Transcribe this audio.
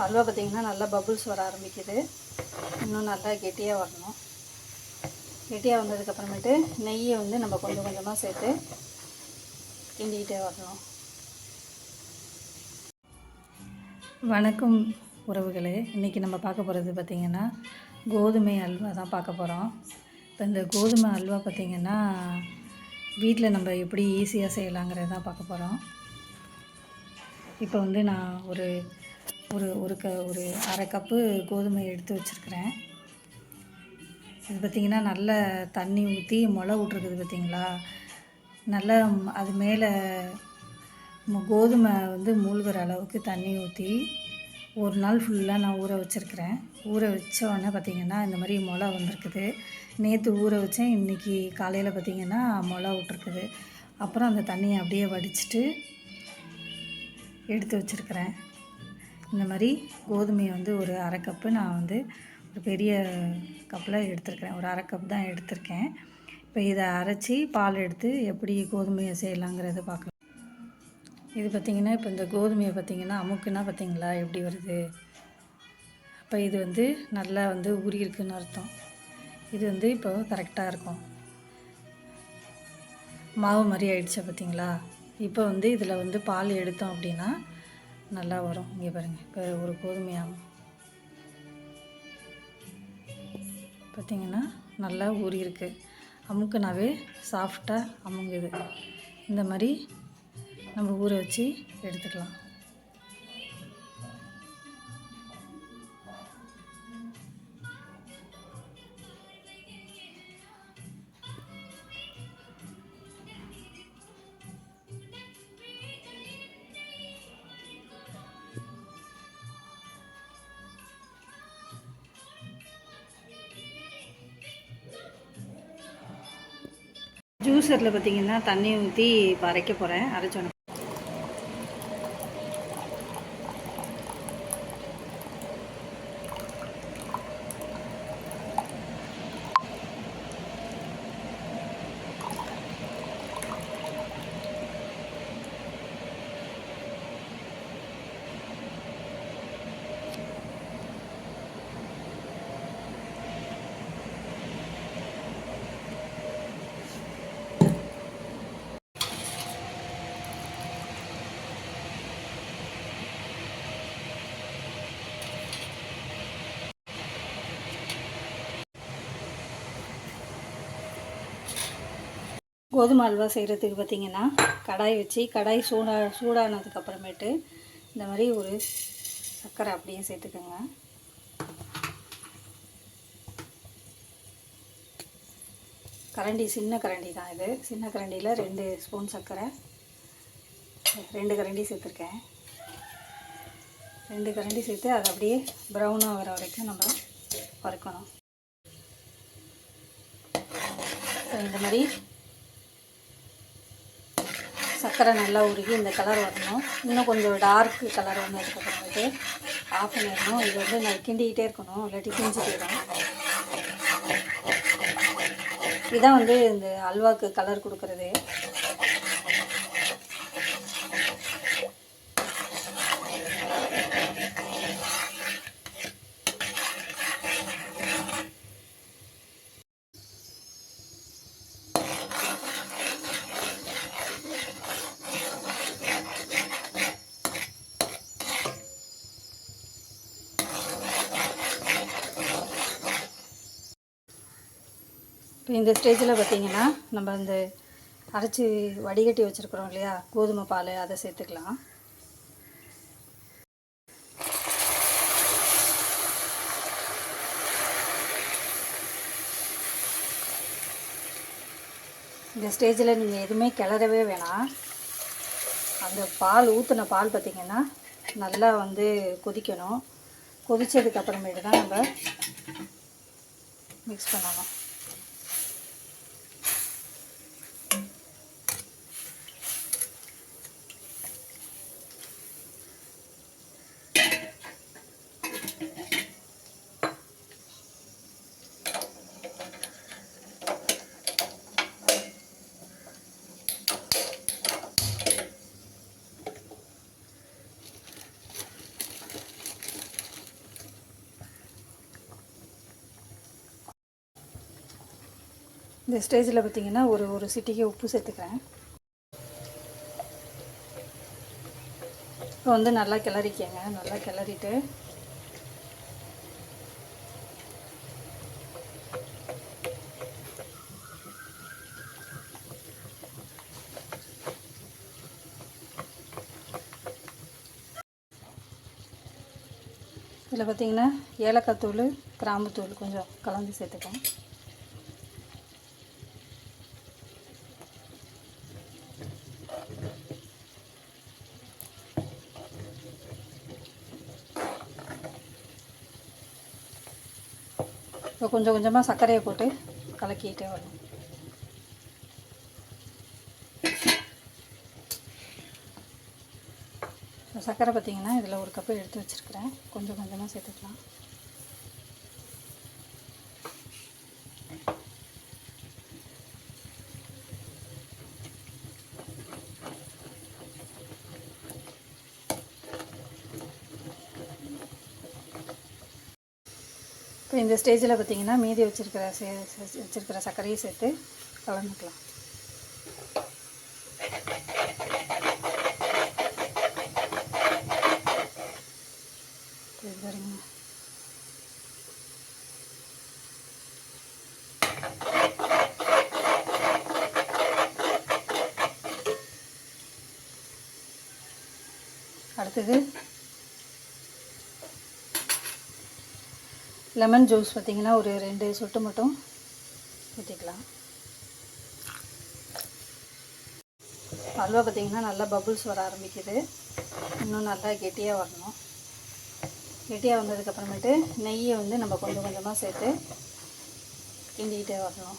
அல்வா பார்த்திங்கன்னா நல்லா பபுள்ஸ் வர ஆரம்பிக்குது. இன்னும் நல்லா கெட்டியாக வரணும். கெட்டியாக வந்ததுக்கப்புறமேட்டு நெய்யை வந்து நம்ம கொஞ்சம் கொஞ்சமாக சேர்த்து கிண்டிக்கிட்டே வரணும். வணக்கம் உறவுகளே, இன்றைக்கி நம்ம பார்க்க போகிறது பார்த்திங்கன்னா கோதுமை அல்வா தான் பார்க்க போகிறோம். இப்போ இந்த கோதுமை அல்வா பார்த்திங்கன்னா வீட்டில் நம்ம எப்படி ஈஸியாக செய்யலாங்கிறது தான் பார்க்க போகிறோம். இப்போ வந்து நான் ஒரு அரை கப்பு கோதுமை எடுத்து வச்சுருக்கிறேன். இது பார்த்திங்கன்னா நல்ல தண்ணி ஊற்றி முளை விட்ருக்குது பார்த்திங்களா. நல்லா அது மேலே கோதுமை வந்து மூழ்கிற அளவுக்கு தண்ணி ஊற்றி ஒரு நாள் ஃபுல்லாக நான் ஊற வச்சுருக்கிறேன். ஊற வச்ச உடனே பார்த்திங்கன்னா இந்த மாதிரி முளை வந்திருக்குது. நேற்று ஊற வச்சேன், இன்றைக்கி காலையில் பார்த்திங்கன்னா முளை விட்ருக்குது. அப்புறம் அந்த தண்ணியை அப்படியே வடிச்சிட்டு எடுத்து வச்சுருக்கிறேன். இந்த மாதிரி கோதுமையை வந்து ஒரு அரை கப்பு நான் வந்து ஒரு பெரிய கப்பில் எடுத்துருக்கிறேன். ஒரு அரை கப் தான் எடுத்திருக்கேன். இப்போ இதை அரைச்சி பால் எடுத்து எப்படி கோதுமையை செய்யலாங்கிறத பார்க்கலாம். இது பார்த்திங்கன்னா இப்போ இந்த கோதுமையை பார்த்திங்கன்னா அமுக்குன்னா பார்த்திங்களா எப்படி வருது. அப்போ இது வந்து நல்லா வந்து ஊறியிருக்குன்னு அர்த்தம். இது வந்து இப்போ கரெக்டாக இருக்கும். மாவு மாதிரி ஆயிடுச்சு பார்த்திங்களா. இப்போ வந்து இதில் வந்து பால் எடுத்தோம் அப்படின்னா நல்லா வரும். இங்கே பாருங்கள், இப்போ ஒரு கோதுமையாகும் பார்த்திங்கன்னா நல்லா ஊறியிருக்கு. அமுக்குனாவே சாஃப்டாக அமுங்குது. இந்த மாதிரி நம்ம ஊற வச்சு எடுத்துக்கலாம். ஜூஸரில் பார்த்திங்கன்னா தண்ணி ஊற்றி இப்போ அரைக்க போகிறேன். அரைச்சோன்னு கோதுமை அல்வா செய்கிறதுக்கு பார்த்திங்கன்னா கடாய் வச்சு கடாய் சூடானதுக்கப்புறமேட்டு இந்த மாதிரி ஒரு சர்க்கரை அப்படியே சேர்த்துக்கோங்க. கரண்டி சின்ன கரண்டி தான் இது. சின்ன கரண்டியில் 2 ஸ்பூன் சர்க்கரை, 2 கரண்டி சேர்த்துருக்கேன். 2 கரண்டி சேர்த்து அதை அப்படியே ப்ரௌனாக வர வரைக்கும் நம்ம வறுக்கணும். இந்த மாதிரி சர்க்கரை நல்லா உருகி இந்த கலர் வரணும். இன்னும் கொஞ்சம் டார்க்கு கலர் வந்ததுக்கப்புறமேட்டு ஆஃப் பண்ணிடணும். இது வந்து நான் கிண்டிக்கிட்டே இருக்கணும், இல்லாட்டி கிஞ்சி போயிடும். இதுதான் வந்து இந்த அல்வாவுக்கு கலர் கொடுக்குறது. இப்போ இந்த ஸ்டேஜில் பார்த்திங்கன்னா நம்ம இந்த அரைச்சி வடிகட்டி வச்சுருக்குறோம் இல்லையா கோதுமை பால், அதை சேர்த்துக்கலாம். இந்த ஸ்டேஜில் நீங்கள் எதுவுமே கிளறவே வேணாம். அந்த பால் ஊற்றின பால் பார்த்திங்கன்னா நல்லா வந்து கொதிக்கணும். கொதித்ததுக்கப்புறமேட்டு தான் நம்ம மிக்ஸ் பண்ணணும். இந்த ஸ்டேஜில் பார்த்திங்கன்னா ஒரு சிட்டிகை உப்பு சேர்த்துக்கிறேன். இப்போ வந்து நல்லா கிளறிக்கங்க. நல்லா கிளறிட்டு இதில் பார்த்திங்கன்னா ஏலக்காய் தூள், கிராம்புத்தூள் கொஞ்சம் கலந்து சேர்த்துக்கேன். இப்போ கொஞ்சம் கொஞ்சமாக சர்க்கரையை போட்டு கலக்கிட்டே வரணும். சர்க்கரை பார்த்திங்கன்னா இதில் ஒரு கப்பு எடுத்து வச்சுருக்கிறேன். கொஞ்சம் கொஞ்சமாக சேர்த்துக்கலாம். இப்போ இந்த ஸ்டேஜில் பார்த்திங்கன்னா மீதி வச்சுருக்கிற சர்க்கரையை சேர்த்து கலந்துக்கலாம். பாருங்க, அடுத்தது லெமன் ஜூஸ் பார்த்திங்கன்னா ஒரு 2 சொட்டு மட்டும் ஊற்றிக்கலாம். அல்வா பார்த்திங்கன்னா நல்லா பபுள்ஸ் வர ஆரம்பிக்குது. இன்னும் நல்லா கெட்டியாக வரணும். கெட்டியாக வந்ததுக்கப்புறமேட்டு நெய்யை வந்து நம்ம கொஞ்சம் கொஞ்சமாக சேர்த்து கிண்டிக்கிட்டே வரணும்.